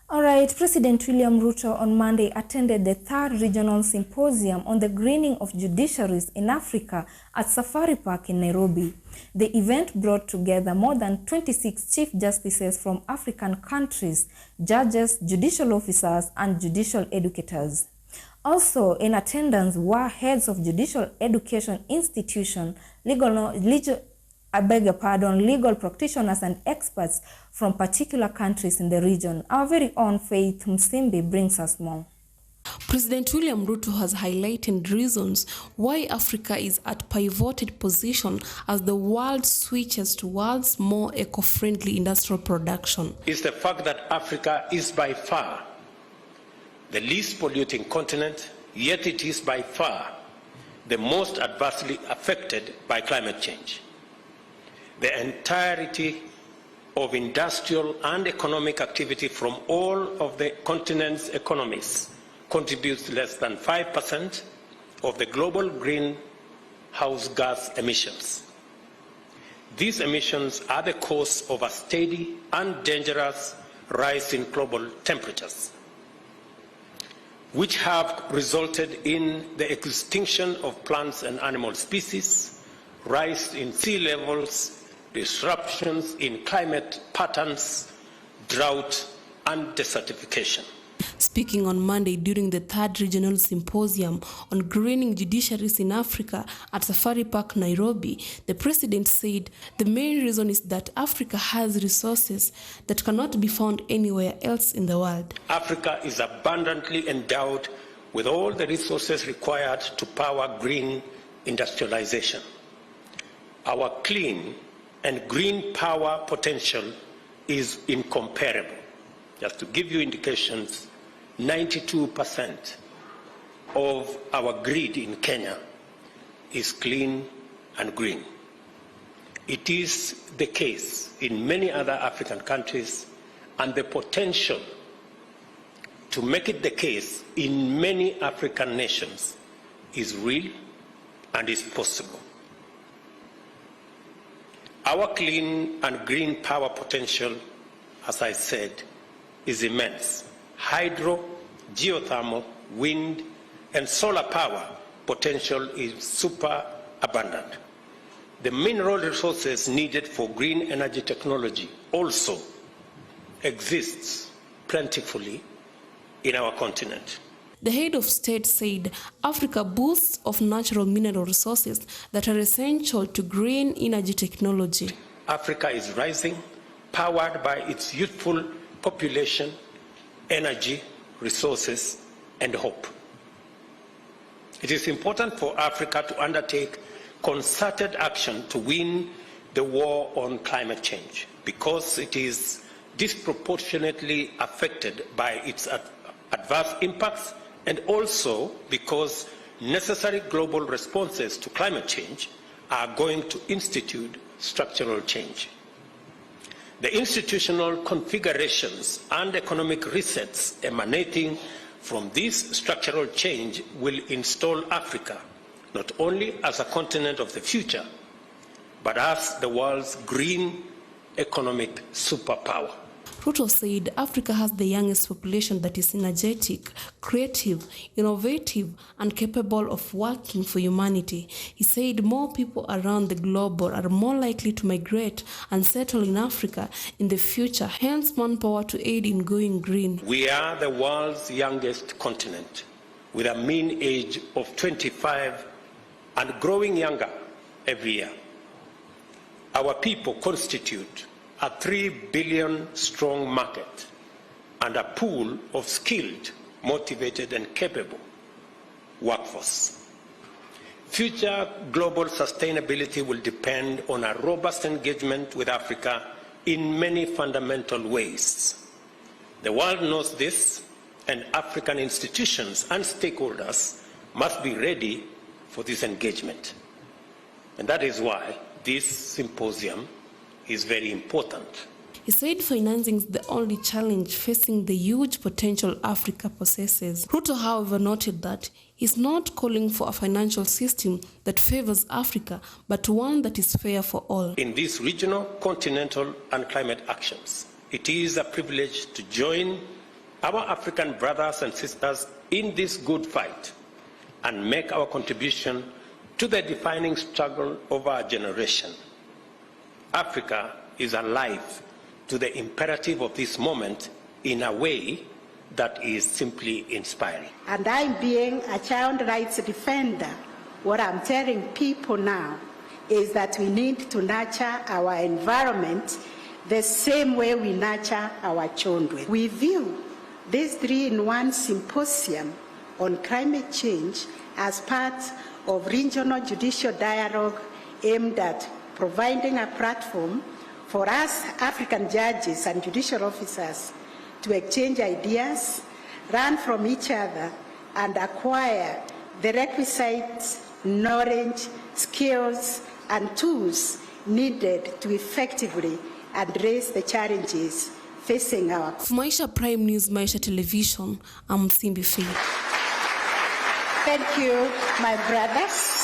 All right, President William Ruto on Monday attended the 3rd Regional Symposium on the Greening of Judiciaries in Africa at Safari Park in Nairobi. The event brought together more than 26 Chief Justices from African countries, judges, judicial officers, and judicial educators. Also in attendance were heads of judicial education institution, legal practitioners and experts from particular countries in the region. Our very own Faith Msimbi brings us more. President William Ruto has highlighted reasons why Africa is at pivotal position as the world switches towards more eco-friendly industrial production. Is the fact that Africa is by far the least polluting continent, yet it is by far the most adversely affected by climate change. The entirety of industrial and economic activity from all of the continent's economies contributes less than 5% of the global greenhouse gas emissions. These emissions are the cause of a steady and dangerous rise in global temperatures, which have resulted in the extinction of plants and animal species, rise in sea levels, disruptions in climate patterns, drought, and desertification. Speaking on Monday during the 3rd Regional Symposium on Greening Judiciaries in Africa at Safari Park, Nairobi, the president said the main reason is that Africa has resources that cannot be found anywhere else in the world. Africa is abundantly endowed with all the resources required to power green industrialization. Our clean and green power potential is incomparable. Just to give you indications, 92% of our grid in Kenya is clean and green. It is the case in many other African countries, and the potential to make it the case in many African nations is real and is possible. Our clean and green power potential, as I said, is immense. Hydro, geothermal, wind, and solar power potential is super abundant. The mineral resources needed for green energy technology also exists plentifully in our continent. The head of state said Africa boasts of natural mineral resources that are essential to green energy technology. Africa is rising, powered by its youthful population, energy, resources, and hope. It is important for Africa to undertake concerted action to win the war on climate change because it is disproportionately affected by its adverse impacts, and also because necessary global responses to climate change are going to institute structural change. The institutional configurations and economic resets emanating from this structural change will install Africa not only as a continent of the future, but as the world's green economic superpower. Ruto said Africa has the youngest population that is energetic, creative, innovative, and capable of working for humanity. He said more people around the globe are more likely to migrate and settle in Africa in the future, hence manpower to aid in going green. We are the world's youngest continent, with a mean age of 25 and growing younger every year. Our people constitute a 3 billion strong market and a pool of skilled, motivated, and capable workforce. Future global sustainability will depend on a robust engagement with Africa in many fundamental ways. The world knows this, and African institutions and stakeholders must be ready for this engagement. And that is why this symposium is very important. He said financing is the only challenge facing the huge potential Africa possesses. Ruto, however, noted that he's not calling for a financial system that favors Africa, but one that is fair for all. In these regional, continental, and climate actions, it is a privilege to join our African brothers and sisters in this good fight and make our contribution to the defining struggle of our generation. Africa is alive to the imperative of this moment in a way that is simply inspiring. And I, being a child rights defender, what I'm telling people now is that we need to nurture our environment the same way we nurture our children. We view this 3-in-1 symposium on climate change as part of regional judicial dialogue aimed at providing a platform for us African judges and judicial officers to exchange ideas, learn from each other, and acquire the requisite knowledge, skills, and tools needed to effectively address the challenges facing our... For Maisha Prime News, Maisha Television, I'm Simbi Faye. Thank you, my brothers.